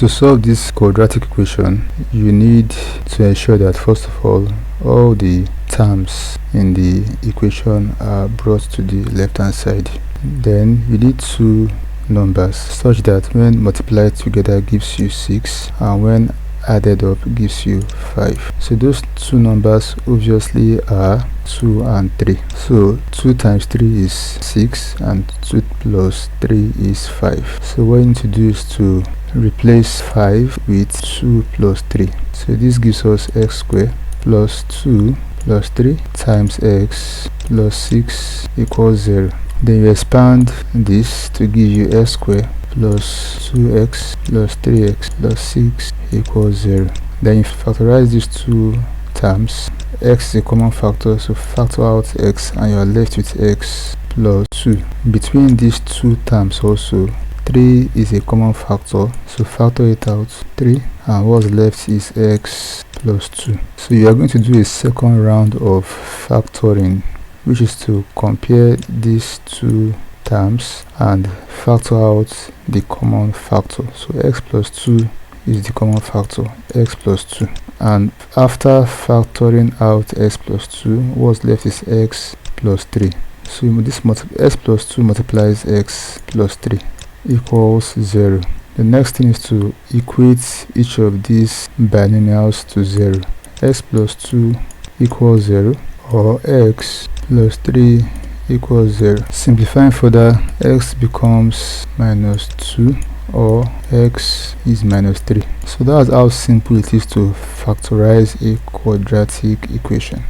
To solve this quadratic equation, you need to ensure that first of all the terms in the equation are brought to the left hand side. Then you need two numbers such that when multiplied together gives you 6 and when added up gives you 5. So those two numbers obviously are 2 and 3. So 2 times 3 is 6 and 2 plus 3 is 5. So what you need to do is to replace 5 with 2 plus 3. So this gives us x squared plus 2 plus 3 times x plus 6 equals 0. Then you expand this to give you x squared plus 2x plus 3x plus 6 equals 0. Then you factorize these two terms. X is a common factor, so factor out x and you are left with x plus 2. Between these two terms also, 3 is a common factor, so factor it out, 3, and what's left is x plus 2. So you are going to do a second round of factoring, which is to compare these two terms and factor out the common factor. So x plus 2 is the common factor, x plus 2, and after factoring out x plus 2, what's left is x plus 3. So this x plus 2 multiplies x plus 3 equals 0. The next thing is to equate each of these binomials to 0. X plus 2 equals 0, or x plus 3 equals 0. Simplifying further, x becomes minus 2, or x is minus 3. So that's how simple it is to factorize a quadratic equation.